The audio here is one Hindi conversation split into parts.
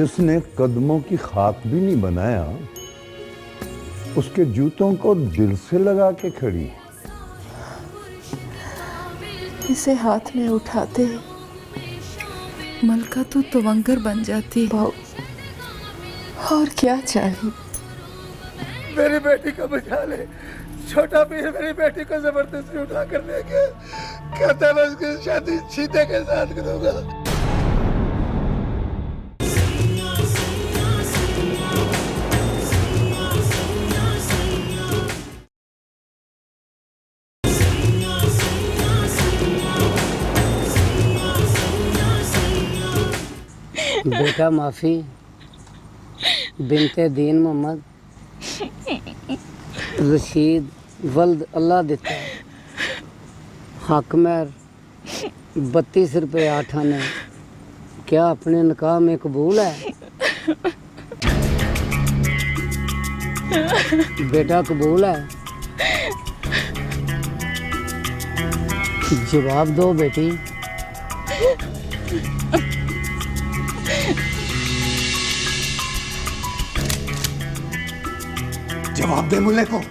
जिसने कदमों की खाक भी नहीं बनाया, उसके जूतों को दिल से लगा के खड़ी। इसे हाथ में उठाते मलका तो तवंगर बन जाती। और क्या चाहिए? मेरी बेटी को बचा ले। छोटा पीर मेरी बेटी को जबरदस्ती उठा कर ले गया, कहता मैं उसकी शादी चीते के साथ करूंगा। बेटा माफ़ी बिनते दीन मोहम्मद रशीद वल्द अल्लाह देता हक मेहर 32 रुपये 8 आने क्या अपने निकाह में कबूल है? बेटा कबूल है? जवाब दो बेटी। जवाब दे मुल्ले को।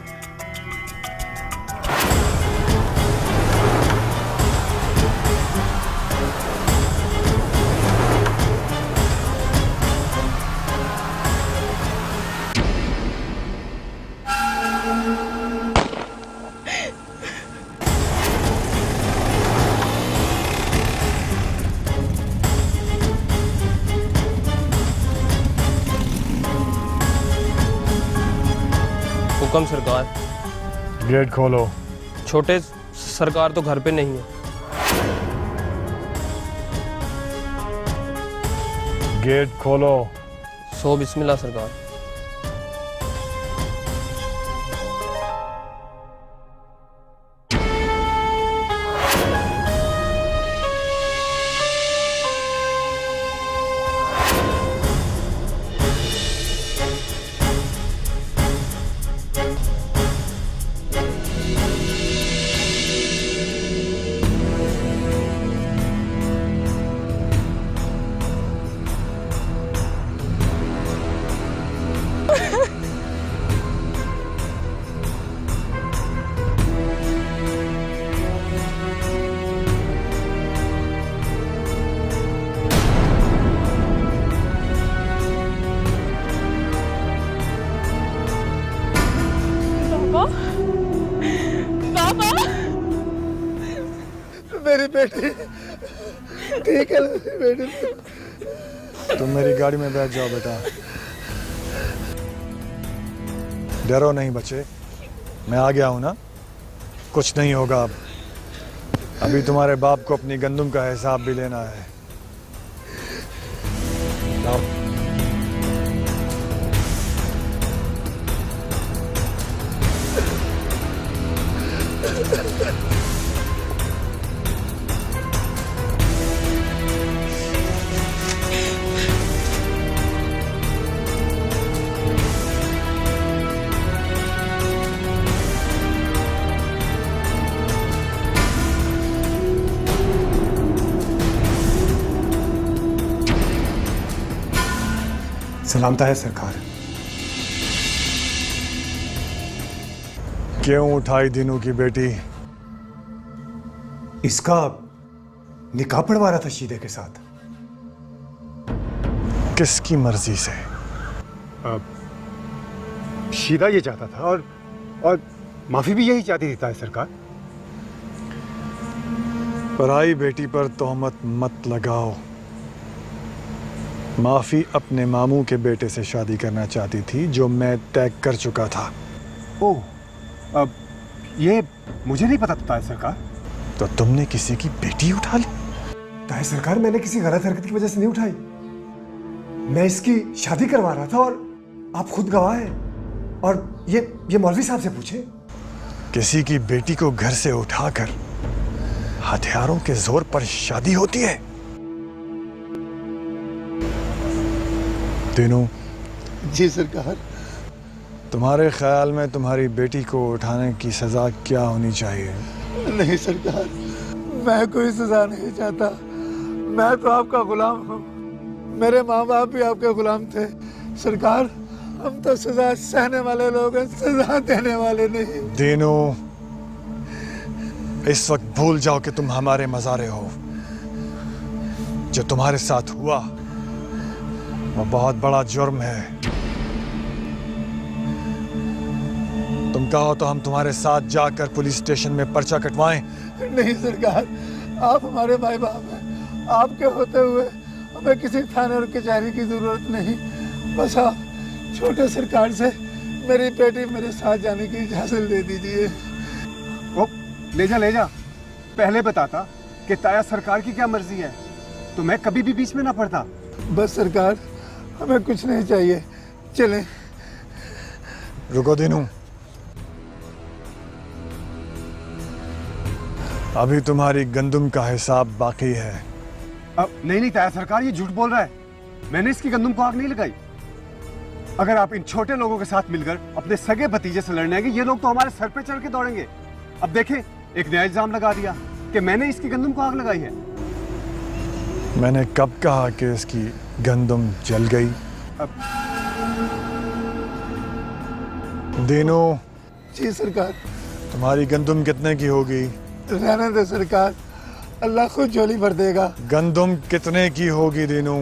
हुक्म सरकार। गेट खोलो। छोटे सरकार तो घर पे नहीं है। गेट खोलो। सो बिस्मिल्लाह सरकार। मेरी बेटी ठीक है। मेरी बेटी तुम मेरी गाड़ी में बैठ जाओ बेटा। डरो नहीं बच्चे, मैं आ गया हूं ना, कुछ नहीं होगा। अब अभी तुम्हारे बाप को अपनी गंदुम का हिसाब भी लेना है। सलामता है सरकार। क्यों उठाई दीनू की बेटी? इसका निकाह पढ़वा रहा था शीदे के साथ। किसकी मर्जी से? शीदा ये चाहता था और माफी भी यही चाहती थी सरकार। पराई बेटी पर तोहमत मत लगाओ। माफी अपने मामू के बेटे से शादी करना चाहती थी, जो मैं तय कर चुका था। ओह, अब ये मुझे नहीं पता था सरकार। तो तुमने किसी की बेटी उठा ली? ताए सरकार, मैंने किसी गलत हरकत की वजह से नहीं उठाई। मैं इसकी शादी करवा रहा था और आप खुद गवाह हैं। और ये मौलवी साहब से पूछे। किसी की बेटी को घर से उठाकर हथियारों के जोर पर शादी होती है? तीनों। जी सरकार। तुम्हारे ख्याल में तुम्हारी बेटी को उठाने की सजा क्या होनी चाहिए? नहीं सरकार, मैं कोई सजा नहीं चाहता। मैं तो आपका गुलाम हूँ। मेरे माँ बाप भी आपके गुलाम थे। सरकार, हम तो सजा सहने वाले लोग हैं, सजा देने वाले नहीं। दीनू, इस वक्त भूल जाओ कि तुम हमारे मज़ारे हो। जो तुम्हारे साथ हुआ वो बहुत बड़ा जुर्म है। तुम कहो तो हम तुम्हारे साथ जाकर पुलिस स्टेशन में पर्चा कटवाएं। नहीं सरकार, आप हमारे भाई बाप हैं। आपके होते हुए हमें किसी थाने और कचहरी की जरूरत नहीं। बस आप छोटे सरकार से मेरी बेटी मेरे साथ जाने की इजाजत दे दीजिए। ओ, ले जा। पहले बताता कि ताया सरकार की क्या मर्जी है तो मैं कभी भी बीच में ना पड़ता। बस सरकार, हमें कुछ नहीं चाहिए, चलें। रुको दीनू, अभी तुम्हारी गंदुम का हिसाब बाकी है। अब नहीं ताया सरकार, ये झूठ बोल रहा है। मैंने इसकी गंदुम को आग नहीं लगाई। अगर आप इन छोटे लोगों के साथ मिलकर अपने सगे भतीजे से लड़ने आएंगे, ये लोग तो हमारे सर पे चढ़ के दौड़ेंगे। अब देखें, एक नया इल्जाम लगा दिया कि मैंने इसकी गंदुम को आग लगाई है। मैंने कब कहा कि इसकी गंदुम जल गई? दीनू, जी सरकार। तुम्हारी गंदुम कितने की होगी? रहने दे सरकार, अल्लाह खुद झोली भर देगा। गंदुम कितने की होगी दीनू?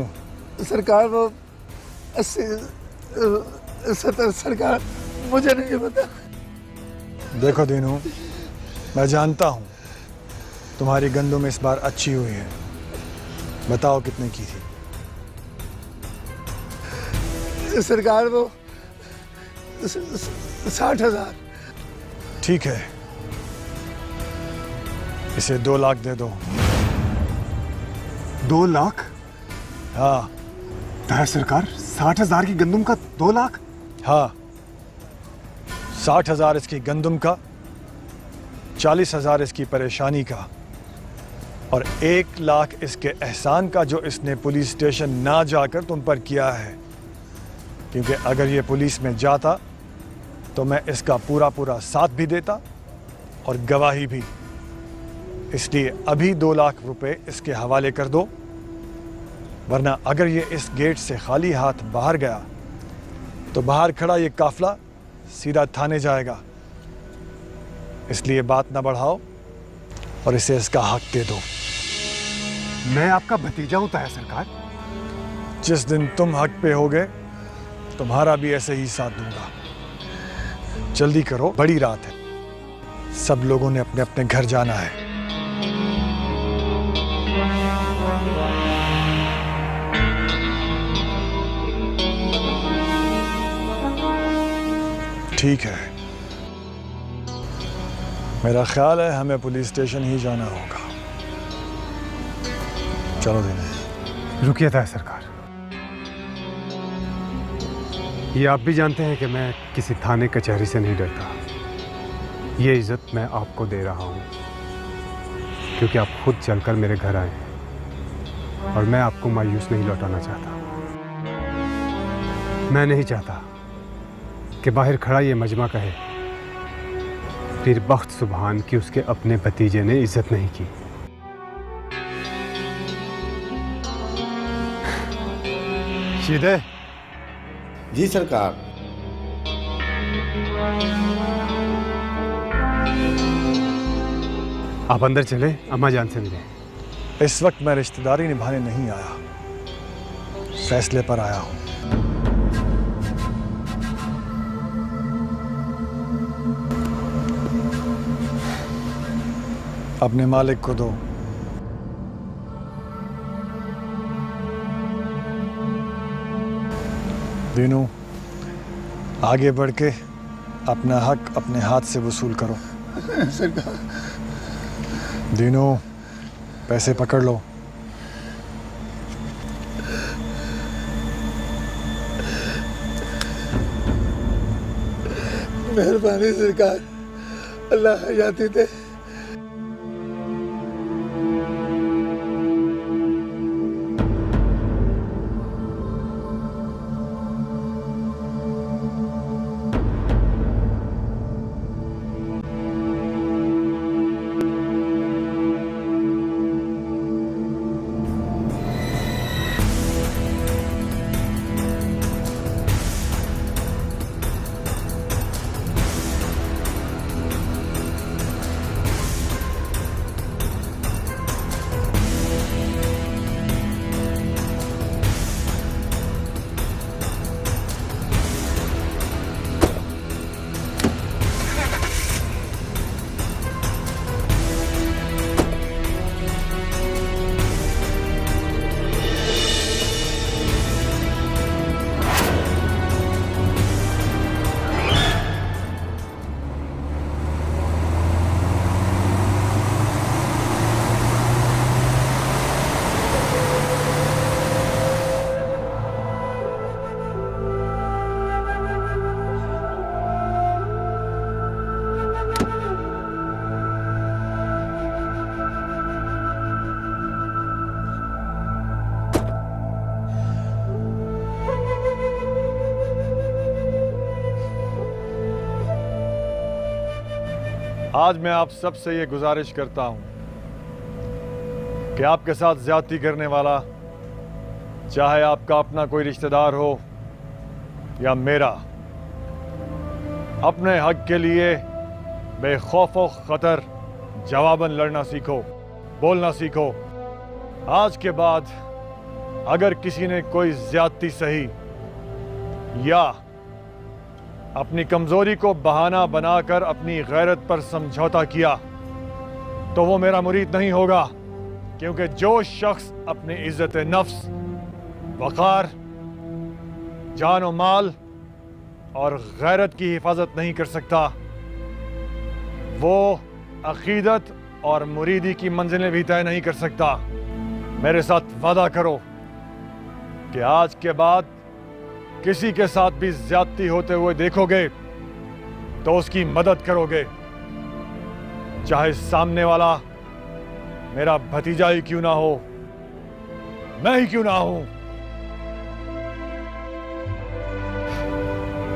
सरकार वो 80 70 सरकार, मुझे नहीं पता। देखो दीनू, मैं जानता हूँ तुम्हारी गंदुम इस बार अच्छी हुई है। बताओ कितने की थी? सरकार वो 60,000। ठीक है, इसे 2 लाख दे दो। 2 लाख? हाँ। ताया सरकार, 60,000 की गंदुम का 2 लाख? हाँ, 60,000 इसकी गंदुम का, 40,000 इसकी परेशानी का और 1 लाख इसके एहसान का जो इसने पुलिस स्टेशन ना जाकर तुम पर किया है। क्योंकि अगर ये पुलिस में जाता तो मैं इसका पूरा साथ भी देता और गवाही भी। इसलिए अभी 2 लाख रुपए इसके हवाले कर दो, वरना अगर ये इस गेट से खाली हाथ बाहर गया तो बाहर खड़ा ये काफिला सीधा थाने जाएगा। इसलिए बात ना बढ़ाओ और इसे इसका हक दे दो। मैं आपका भतीजा हूं ताया सरकार। जिस दिन तुम हक पे होगे तुम्हारा भी ऐसे ही साथ दूंगा। जल्दी करो, बड़ी रात है, सब लोगों ने अपने अपने घर जाना है। ठीक है, मेरा ख्याल है हमें पुलिस स्टेशन ही जाना होगा। चलो दीनू। रुकिए ताया सरकार, ये आप भी जानते हैं कि मैं किसी थाने कचहरी से नहीं डरता। ये इज्जत मैं आपको दे रहा हूँ क्योंकि आप खुद चलकर मेरे घर आए और मैं आपको मायूस नहीं लौटाना चाहता। मैं नहीं चाहता कि बाहर खड़ा ये मजमा कहे फिर बख्त सुभान कि उसके अपने भतीजे ने इज्जत नहीं की। शीदे। जी सरकार। आप अंदर चले, अम्मा जान से मिले। इस वक्त मैं रिश्तेदारी निभाने नहीं आया, फैसले पर आया हूं। अपने मालिक को दो। दीनू, आगे बढ़ के अपना हक अपने हाथ से वसूल करो। सरकार। दीनू, पैसे पकड़ लो। मेहरबानी सरकार, अल्लाह हयाती दे। आज मैं आप सबसे ये गुजारिश करता हूं कि आपके साथ ज्यादती करने वाला, चाहे आपका अपना कोई रिश्तेदार हो या मेरा, अपने हक के लिए बेखौफ व खतर जवाबन लड़ना सीखो, बोलना सीखो। आज के बाद अगर किसी ने कोई ज्यादती सही या अपनी कमजोरी को बहाना बनाकर अपनी गैरत पर समझौता किया तो वो मेरा मुरीद नहीं होगा, क्योंकि जो शख्स अपनी इज्जत नफ्स, वक़ार, जान और माल और गैरत की हिफाजत नहीं कर सकता, वो अकीदत और मुरीदी की मंजिलें भी तय नहीं कर सकता। मेरे साथ वादा करो कि आज के बाद किसी के साथ भी ज्यादती होते हुए देखोगे तो उसकी मदद करोगे, चाहे सामने वाला मेरा भतीजा ही क्यों ना हो, मैं ही क्यों ना हूं।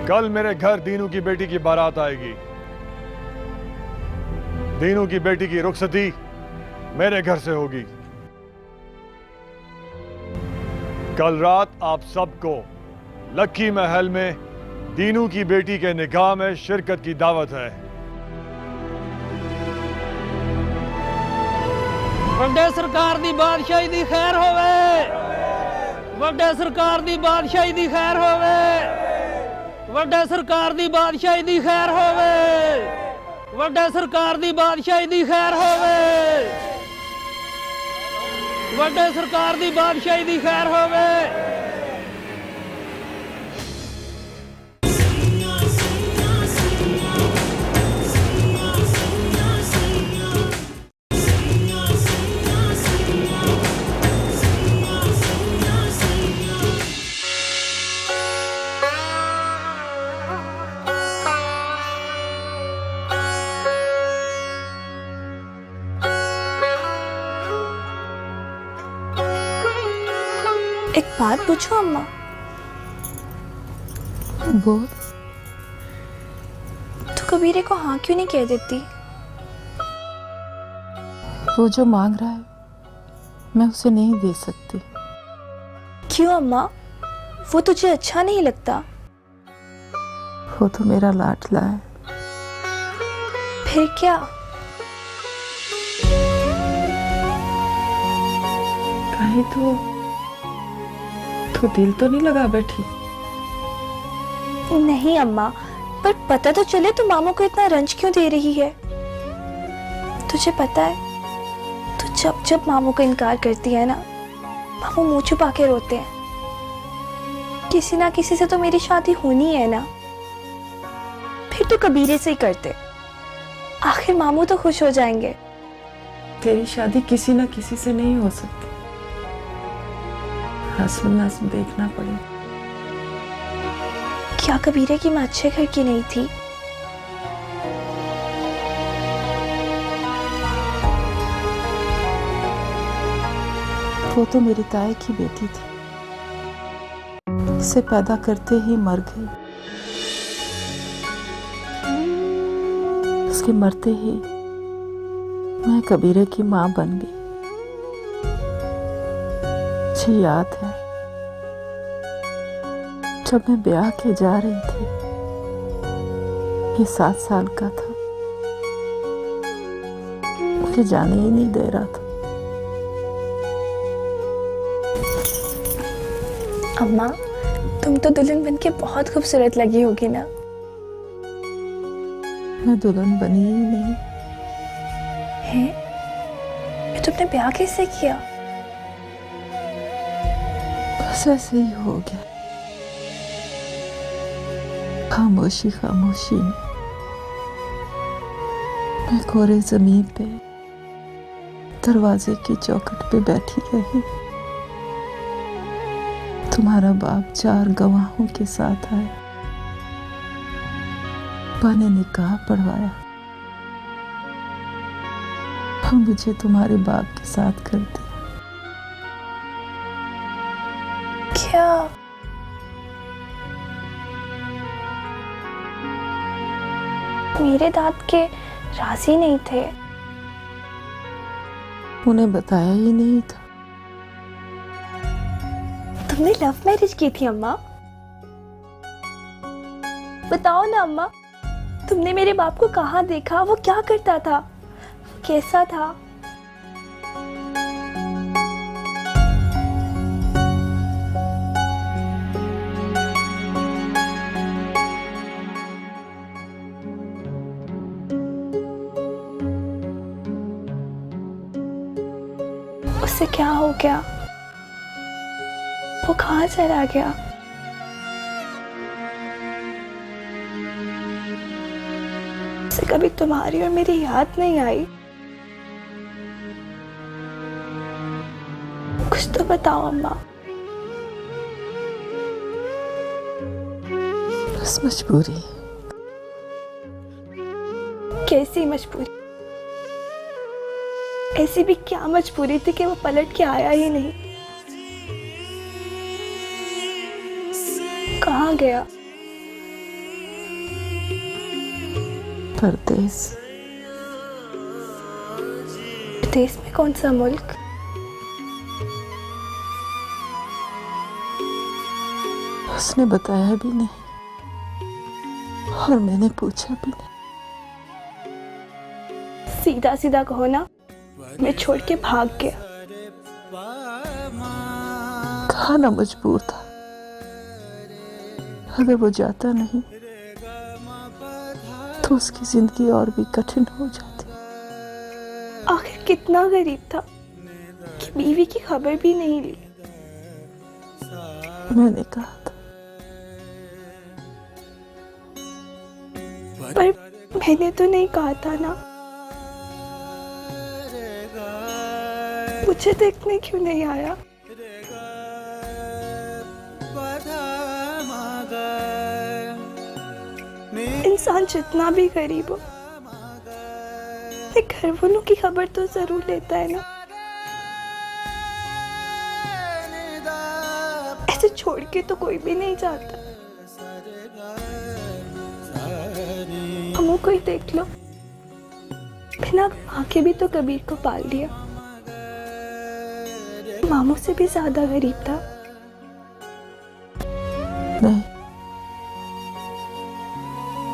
कल मेरे घर दीनू की बेटी की बारात आएगी। दीनू की बेटी की रुखसती मेरे घर से होगी। कल रात आप सबको लक्की महल में दीनू की बेटी के निकाह में शिरकत की दावत है। ਵੱਡੇ ਸਰਕਾਰ ਦੀ ਬਾਦਸ਼ਾਹੀ ਦੀ ਖੈਰ ਹੋਵੇ। ਵੱਡੇ ਸਰਕਾਰ ਦੀ ਬਾਦਸ਼ਾਹੀ ਦੀ ਖੈਰ ਹੋਵੇ। ਵੱਡੇ ਸਰਕਾਰ ਦੀ ਬਾਦਸ਼ਾਹੀ ਦੀ ਖੈਰ ਹੋਵੇ। ਵੱਡੇ ਸਰਕਾਰ ਦੀ ਬਾਦਸ਼ਾਹੀ ਦੀ ਖੈਰ ਹੋਵੇ। ਵੱਡੇ ਸਰਕਾਰ ਦੀ ਬਾਦਸ਼ਾਹੀ ਦੀ ਖੈਰ ਹੋਵੇ। एक बात पूछो अम्मा। बोल। तो कबीरे को हाँ क्यों नहीं कह देती? वो जो मांग रहा है मैं उसे नहीं दे सकती। क्यों अम्मा? वो तुझे अच्छा नहीं लगता? वो तो मेरा लाडला है। फिर क्या? कहीं तो दिल तो नहीं लगा बैठी? नहीं अम्मा, पर पता तो चले तू मामू को इतना रंज क्यों दे रही है। तुझे पता है तू जब जब मामू को इनकार करती है ना, मामू मुंह छुपा के रोते हैं। किसी ना किसी से तो मेरी शादी होनी है ना, फिर तो कबीरे से ही करते, आखिर मामू तो खुश हो जाएंगे। तेरी शादी किसी ना किसी से नहीं हो सकती। हस्म नस्म देखना पड़े। क्या कबीरे की माँ अच्छे घर की नहीं थी? वो तो मेरी ताई की बेटी थी, उसे पैदा करते ही मर गई। उसके मरते ही मैं कबीरे की माँ बन गई। मुझे याद है जब मैं ब्याह के जा रही थी, ये 7 साल का था, मुझे जाने ही नहीं दे रहा था। अम्मा, तुम तो दुल्हन बन के बहुत खूबसूरत लगी होगी ना? मैं दुल्हन बनी ही नहीं। है? फिर तुमने ब्याह कैसे किया? बस ऐसे ही हो गया, खामोशी खामोशी में। मैं कोरे जमीन पे दरवाजे की चौखट पे बैठी रही। तुम्हारा बाप 4 गवाहों के साथ आया, पापा ने निकाह पढ़वाया और मुझे तुम्हारे बाप के साथ कर दिया। क्या? मेरे दाद के राजी नहीं थे। उन्हें बताया ही नहीं था। तुमने लव मैरिज की थी अम्मा? बताओ ना अम्मा, तुमने मेरे बाप को कहाँ देखा? वो क्या करता था? वो कैसा था? उससे क्या हो गया? वो कहाँ चला गया? उसे कभी तुम्हारी और मेरी याद नहीं आई? कुछ तो बताओ अम्मा। बस मजबूरी। कैसी मजबूरी? ऐसी भी क्या मजबूरी थी कि वो पलट के आया ही नहीं? कहाँ गया? परदेस। देश में कौन सा मुल्क? उसने बताया भी नहीं और मैंने पूछा भी नहीं। सीधा सीधा कहो ना, मैं छोड़ के भाग गया। कहा ना मजबूर था। अगर वो जाता नहीं तो उसकी जिंदगी और भी कठिन हो जाती। आखिर कितना गरीब था कि बीवी की खबर भी नहीं ली। मैंने कहा था, पर मैंने तो नहीं कहा था ना। मुझे देखने क्यों नहीं आया? इंसान जितना भी गरीब हो, अपने घर वालों की खबर तो जरूर लेता है ना। ऐसे छोड़ के तो कोई भी नहीं जाता। हमों को ही देख लो, बिना माँ के भी तो कबीर को पाल दिया। मामू से भी ज्यादा गरीब था। नहीं,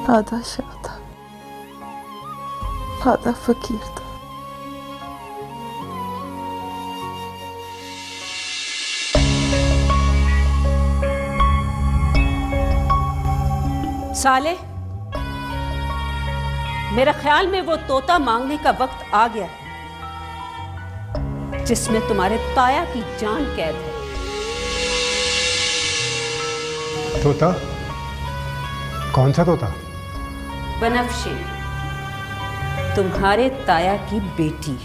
आधा शाह था, आधा फकीर था। साले, मेरा ख्याल में वो तोता मांगने का वक्त आ गया है जिसमें तुम्हारे ताया की जान कैद है। तोता? कौन सा तोता? बनफ्शे, तुम्हारे ताया की बेटी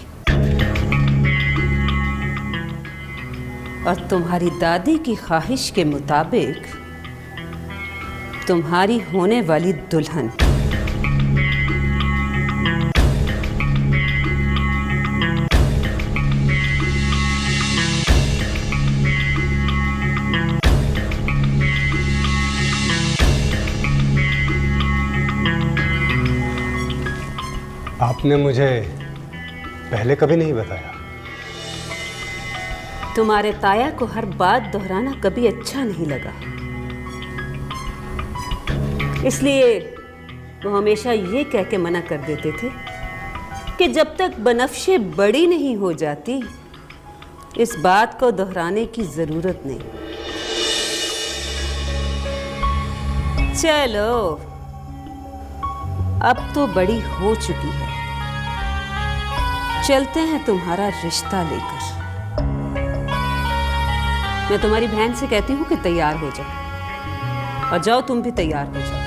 और तुम्हारी दादी की ख्वाहिश के मुताबिक तुम्हारी होने वाली दुल्हन। आपने मुझे पहले कभी नहीं बताया। तुम्हारे ताया को हर बात दोहराना कभी अच्छा नहीं लगा, इसलिए वो हमेशा ये कह के मना कर देते थे कि जब तक बनफ्शे बड़ी नहीं हो जाती इस बात को दोहराने की जरूरत नहीं। चलो, अब तो बड़ी हो चुकी है, चलते हैं तुम्हारा रिश्ता लेकर। मैं तुम्हारी बहन से कहती हूँ कि तैयार हो जाओ, और जाओ तुम भी तैयार हो जाओ।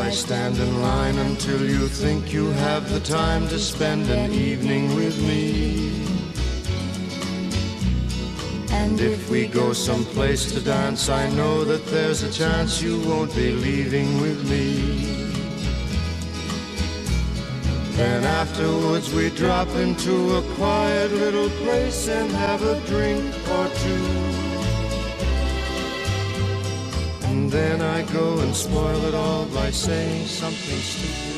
I stand in line until you think you have the time to spend an evening with me. And if we go someplace to dance, I know that there's a chance you won't be leaving with me. Then afterwards we drop into a quiet little place and have a drink or two. And then I go and spoil it all by saying something stupid.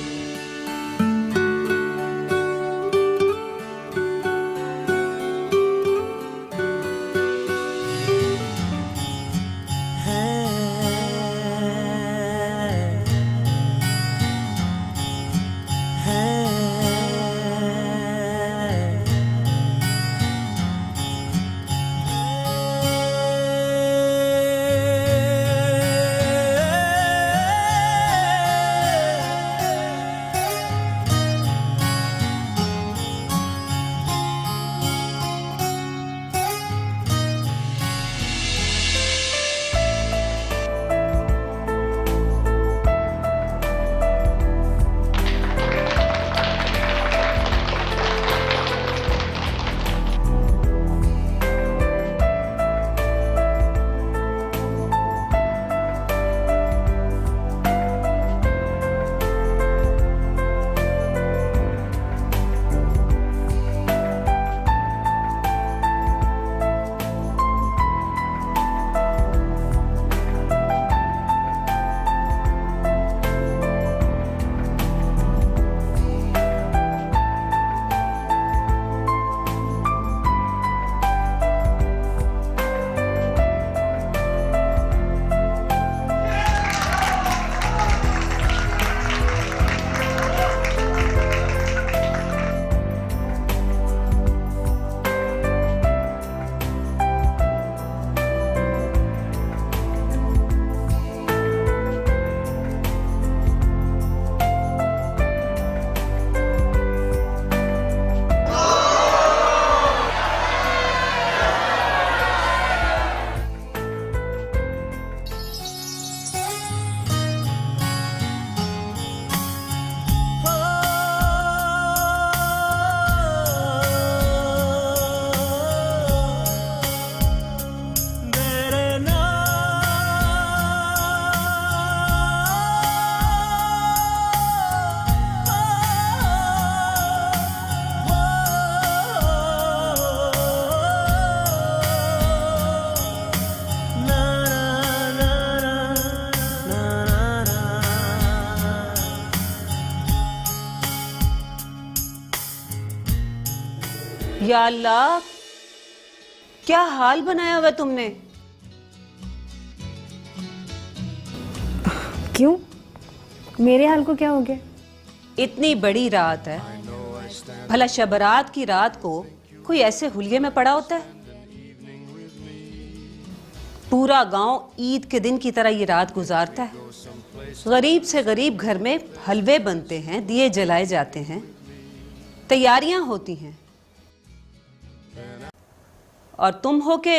या अल्लाह, क्या हाल बनाया हुआ तुमने? क्यों? मेरे हाल को क्या हो गया? इतनी बड़ी रात है, भला शबरात की रात को कोई ऐसे हुलिये में पड़ा होता है? पूरा गांव ईद के दिन की तरह ये रात गुजारता है। गरीब से गरीब घर में हलवे बनते हैं, दिए जलाए जाते हैं, तैयारियां होती हैं, और तुम हो के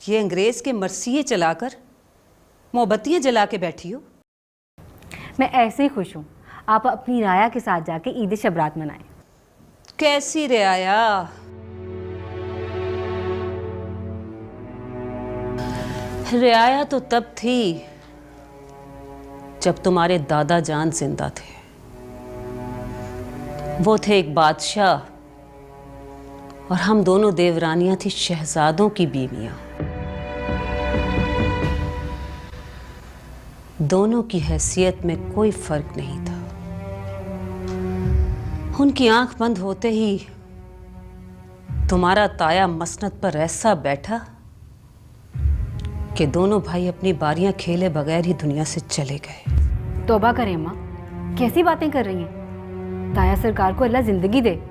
ये अंग्रेज के मरसिये चलाकर मोमबत्तियां जला के बैठी हो। मैं ऐसे ही खुश हूँ। आप अपनी राया के साथ जाके ईद शबरात मनाएं। कैसी रियाया? रियाया तो तब थी जब तुम्हारे दादा जान जिंदा थे। वो थे एक बादशाह और हम दोनों देवरानियां थी शहजादों की बीवियां। दोनों की हैसियत में कोई फर्क नहीं था। उनकी आंख बंद होते ही तुम्हारा ताया मसनद पर ऐसा बैठा कि दोनों भाई अपनी बारियां खेले बगैर ही दुनिया से चले गए। तौबा करें माँ, कैसी बातें कर रही हैं? ताया सरकार को अल्लाह जिंदगी दे,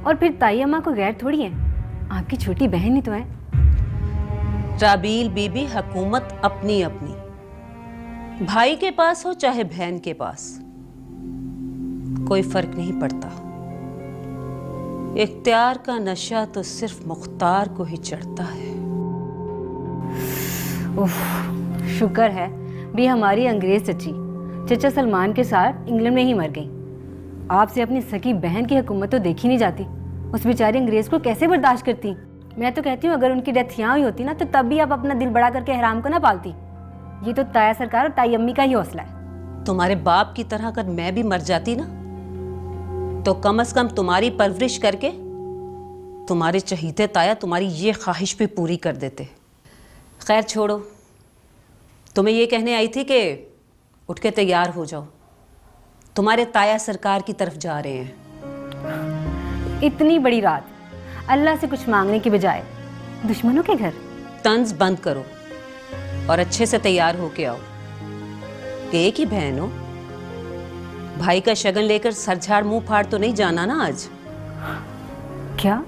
और फिर ताई अम्मा को गैर थोड़ी है, आपकी छोटी बहन ही तो है। राबील बीबी, हुकूमत अपनी अपनी, भाई के पास हो चाहे बहन के पास, कोई फर्क नहीं पड़ता। इख्तियार का नशा तो सिर्फ मुख्तार को ही चढ़ता है। उफ, शुक्र है भी हमारी अंग्रेज चची चचा सलमान के साथ इंग्लैंड में ही मर गई। आपसे अपनी सगी बहन की हुकूमत तो देखी नहीं जाती। उस बेचारी अंग्रेज को कैसे बर्दाश्त करती। मैं तो कहती हूँ अगर उनकी डेथ यहाँ हुई होती ना तो तब भी आप अपना दिल बड़ा करके हराम को ना पालती। ये तो ताया सरकार और ताई अम्मी का ही हौसला है। तुम्हारे बाप की तरह अगर मैं भी मर जाती ना तो कम से कम तुम्हारी परवरिश करके तुम्हारे चहीते ताया तुम्हारी ये ख्वाहिश भी पूरी कर देते। खैर छोड़ो, तुम्हें ये कहने आई थी कि उठ के तैयार हो जाओ, तुम्हारे ताया सरकार की तरफ जा रहे हैं। इतनी बड़ी रात अल्लाह से कुछ मांगने की बजाय दुश्मनों के घर। तंज बंद करो और अच्छे से तैयार होके आओ। एक ही बहन हो, भाई का शगन लेकर सरझाड़ मुंह फाड़ तो नहीं जाना ना आज। क्या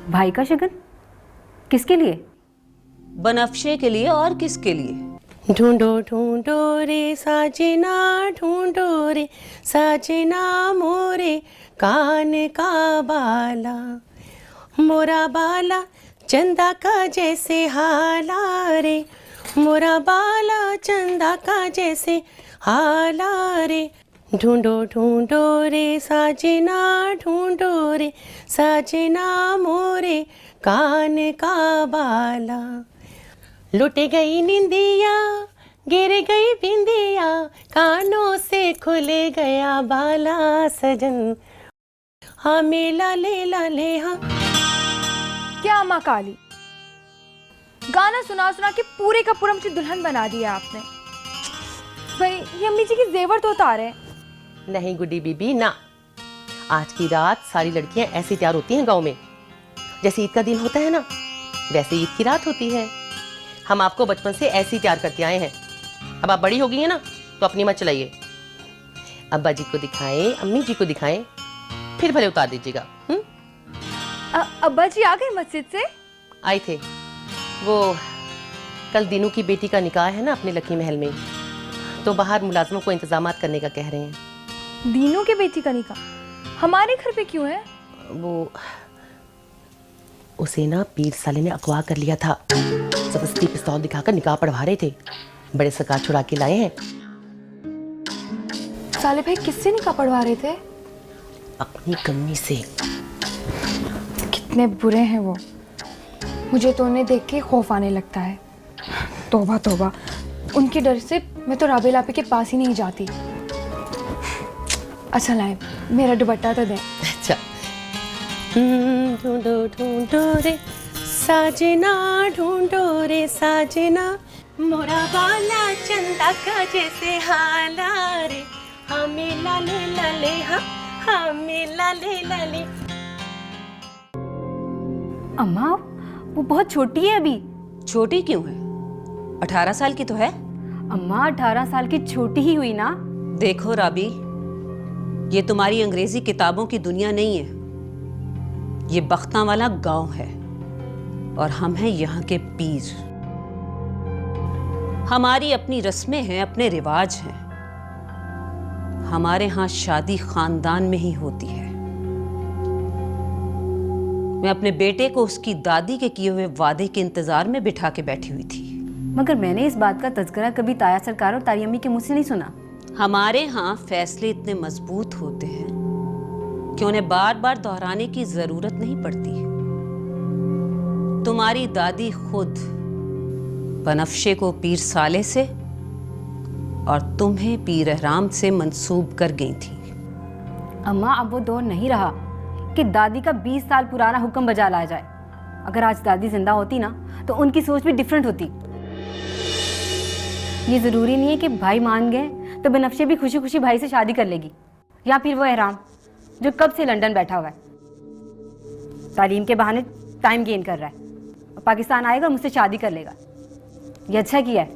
भाई का शगन? किसके लिए? बनफशे के लिए और किसके लिए? ढूंढो ढूंढो रे साजना, ढूंढो रे साजना मोरे कान का बाला, मोरा बाला चंदा का जैसे हाला रे, मोरा बाला चंदा का जैसे हाला रे। ढूंढो ढूंढो रे साजना, ढूंढो रे साजना मोरे कान का बाला। लुट गई निंदिया, गिर गई बिंदिया, कानों से खुल गया बाला सजन। हाँ मेला ले हाँ। क्या माँ काली, गाना सुना सुना के पूरे का पूरा मुझे दुल्हन बना दिया आपने। भाई ये अम्मी जी की जेवर तो उतारे। नहीं गुड्डी बीबी ना, आज की रात सारी लड़कियां ऐसी तैयार होती हैं गांव में। जैसे ईद का दिन होता है ना, वैसे ईद की रात होती है। हम आपको बचपन से ऐसे ही तैयार करते आए हैं। अब आप बड़ी हो गई हैं ना तो अपनी मत चलाइए। अब्बा जी को दिखाएं, अम्मी जी को दिखाएं, फिर भले उतार दीजिएगा। अब्बा जी आ गए मस्जिद से? आए थे, वो कल दीनू की बेटी का निकाह है ना अपने लकी महल में, तो बाहर मुलाजमों को इंतजामात करने का कह रहे हैं। दीनू के बेटी का निकाह हमारे घर पे क्यों है? वो उसे ना पीर साले ने अगवा कर लिया था। जबरदस्ती पिस्तौल दिखाकर निकाह पढ़वा रहे थे। बड़े सरकार छुड़ा के लाए हैं। साले भाई किससे निकाह पढ़वा रहे थे? अपनी कम्मी से। कितने बुरे हैं वो, मुझे तो उन्हें देख के खौफ आने लगता है। तौबा तौबा, उनके डर से मैं तो राबे लापे के पास ही नहीं जाती। अच्छा लाए, मेरा दुपट्टा तो दे। अच्छा। ढूंढो ढूंढो रे साजना, ढूंढो रे साजना, मोरा बाला चंदा का जैसे हाला रे, हमें लाले हमें लाले। अम्मा वो बहुत छोटी है अभी। छोटी क्यों है? 18 साल की तो है। अम्मा 18 साल की छोटी ही हुई ना। देखो राबी, ये तुम्हारी अंग्रेजी किताबों की दुनिया नहीं है। ये बख्तां वाला गांव है और हम हैं यहाँ के पीर। हमारी अपनी रस्में हैं, अपने रिवाज हैं। हमारे यहाँ शादी खानदान में ही होती है। मैं अपने बेटे को उसकी दादी के किए हुए वादे के इंतजार में बिठा के बैठी हुई थी। मगर मैंने इस बात का तज़किरा कभी ताया सरकार और ताई अम्मी के मुंह से नहीं सुना। हमारे यहाँ फैसले इतने मजबूत होते हैं कि उन्हें बार बार दोहराने की जरूरत नहीं पड़ती। तुम्हारी दादी खुद बनफशे को पीर साले से और तुम्हें पीर एहराम से मंसूब कर गई थी। अम्मा अब वो दौर नहीं रहा कि दादी का 20 साल पुराना हुक्म बजा लाया जाए। अगर आज दादी जिंदा होती ना तो उनकी सोच भी डिफरेंट होती। ये ज़रूरी नहीं है कि भाई मान गए तो बनफशे भी खुशी खुशी भाई से शादी कर लेगी, या फिर वो एहराम जो कब से लंदन बैठा हुआ है, तालीम के बहाने टाइम गेन कर रहा है, और पाकिस्तान आएगा मुझसे शादी कर लेगा। ये अच्छा किया है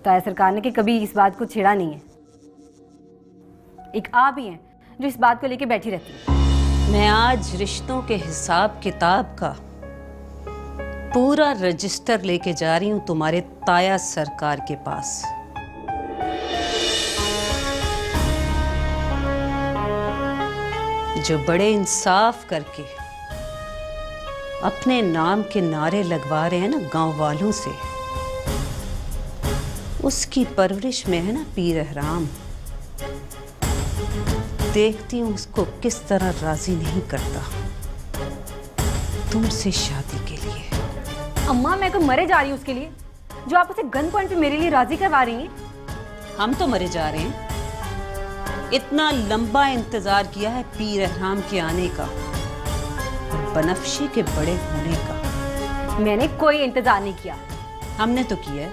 ताया सरकार ने कि कभी इस बात को छेड़ा नहीं है। एक आप ही हैं जो इस बात को लेके बैठी रहती है। मैं आज रिश्तों के हिसाब किताब का पूरा रजिस्टर लेके जा रही हूं तुम्हारे ताया सरकार के पास। जो बड़े इंसाफ करके अपने नाम के नारे लगवा रहे हैं ना गांव वालों से, उसकी परवरिश में है ना पीर एहराम। देखती हूँ उसको किस तरह राजी नहीं करता तुमसे शादी के लिए। अम्मा मैं कोई मरे जा रही हूँ उसके लिए, जो आप उसे गन पॉइंट पे मेरे लिए राजी करवा रही हैं। हम तो मरे जा रहे हैं। इतना लंबा इंतजार किया है पीर एहराम के आने का और बनफ्शी के बड़े होने का। मैंने कोई इंतजार नहीं किया। हमने तो किया है।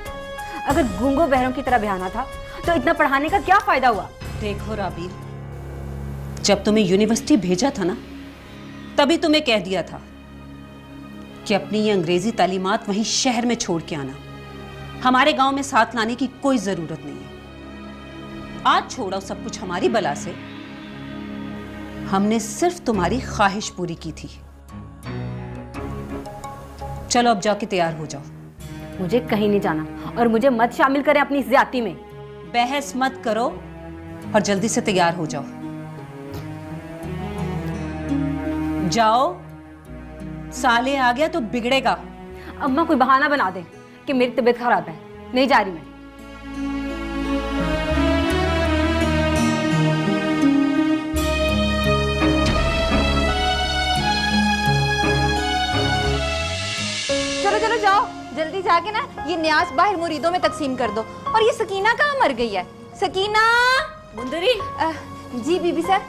अगर गूंगो बहरों की तरह बयाना था तो इतना पढ़ाने का क्या फायदा हुआ? देखो राबील, जब तुम्हें यूनिवर्सिटी भेजा था ना, तभी तुम्हें कह दिया था कि अपनी ये अंग्रेजी तालीमात वहीं शहर में छोड़ के आना, हमारे गांव में साथ लाने की कोई जरूरत नहीं है। आज छोड़ो सब कुछ हमारी बला से, हमने सिर्फ तुम्हारी ख्वाहिश पूरी की थी। चलो अब जाके तैयार हो जाओ। मुझे कहीं नहीं जाना और मुझे मत शामिल करें अपनी इस ज्यादती में। बहस मत करो और जल्दी से तैयार हो जाओ। जाओ, साले आ गया तो बिगड़ेगा। अम्मा कोई बहाना बना दे कि मेरी तबीयत खराब है, नहीं जा रही मैं। चलो चलो जाओ, जल्दी जाके ना ये न्यास बाहर मुरीदों में तकसीम कर दो। और ये सकीना कहाँ मर गई है? सकीना! मुंदरी! जी बीबी सर।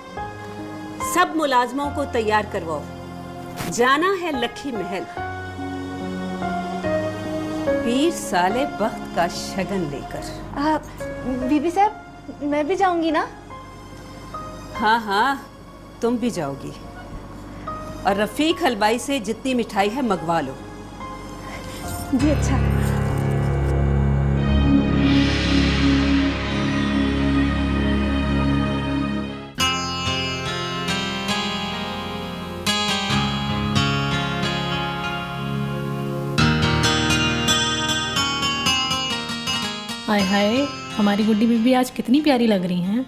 सब मुलाजमों को तैयार करवाओ, जाना है लखी महल पीर साले बख्त का शगन लेकर। बीबी सर, मैं भी जाऊंगी ना? हाँ हाँ, तुम भी जाओगी। और रफीक हलवाई से जितनी मिठाई है मंगवा लो। जी अच्छा। हाय हाय, हमारी गुड्डी बीबी आज कितनी प्यारी लग रही हैं।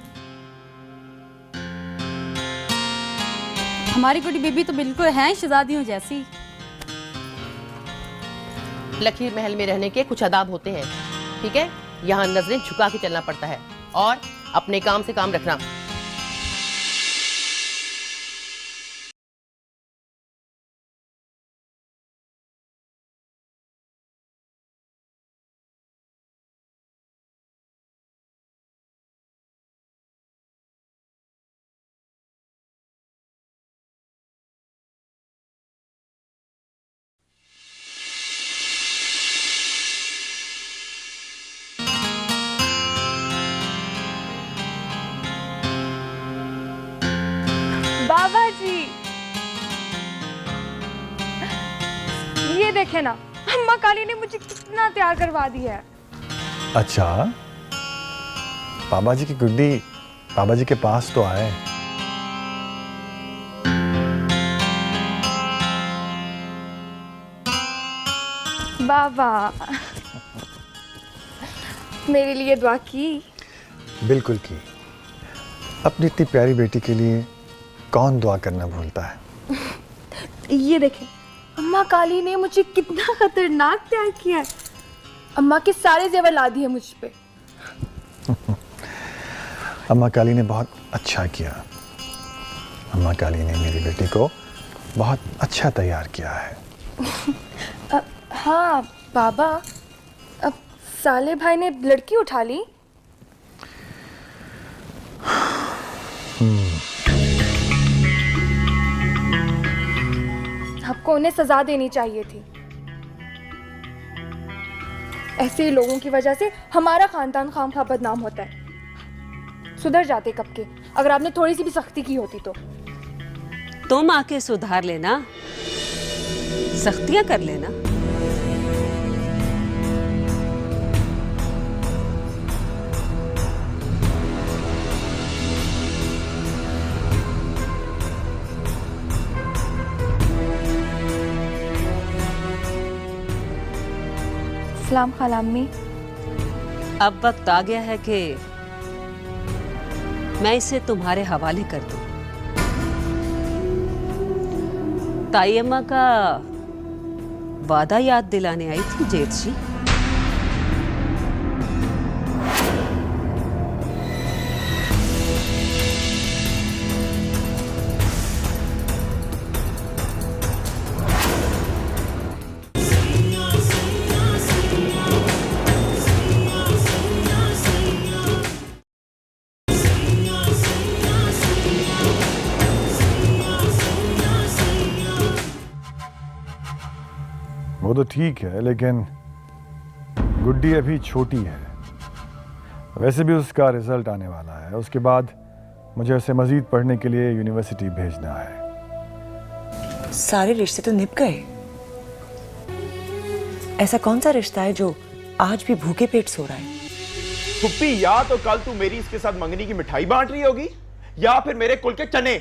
हमारी गुड्डी बीबी तो बिल्कुल हैं शहजादियों जैसी। लकीर महल में रहने के कुछ आदाब होते हैं, ठीक है? यहाँ नजरें झुका के चलना पड़ता है और अपने काम से काम रखना। बाबा जी, ये देखे ना, अम्मा काली ने मुझे कितना तैयार करवा दिया है। अच्छा, बाबा जी की गुड्डी बाबा जी के पास तो आए। बाबा मेरे लिए दुआ की? बिल्कुल की। अपनी इतनी प्यारी बेटी के लिए कौन दुआ करना भूलता है। ये देखें, अम्मा काली ने मुझे कितना खतरनाक तैयार किया है। अम्मा के सारे जेवर ला दिए मुझ पे। अम्मा काली ने बहुत अच्छा किया। अम्मा काली ने मेरी बेटी को बहुत अच्छा तैयार किया है। हाँ बाबा, अब साले भाई ने लड़की उठा ली। आपको उन्हें सजा देनी चाहिए थी। ऐसे ही लोगों की वजह से हमारा खानदान खामखा बदनाम होता है। सुधर जाते कब के, अगर आपने थोड़ी सी भी सख्ती की होती तो। तुम आके सुधार लेना, सख्तियां कर लेना। सलाम खाला अम्मी। अब वक्त आ गया है कि मैं इसे तुम्हारे हवाले कर दूं। ताई अम्मा का वादा याद दिलाने आई थी जेठ जी। वो तो ठीक है, लेकिन गुड्डी अभी छोटी है। वैसे भी उसका रिजल्ट आने वाला है, उसके बाद मुझे उसे मजीद पढ़ने के लिए यूनिवर्सिटी भेजना है। सारे रिश्ते तो निभ गए। ऐसा कौन सा रिश्ता है जो आज भी भूखे पेट सो रहा है? फुप्पी, या तो कल तू मेरी इसके साथ मंगनी की मिठाई बांट रही होगी या फिर मेरे कुल के चने।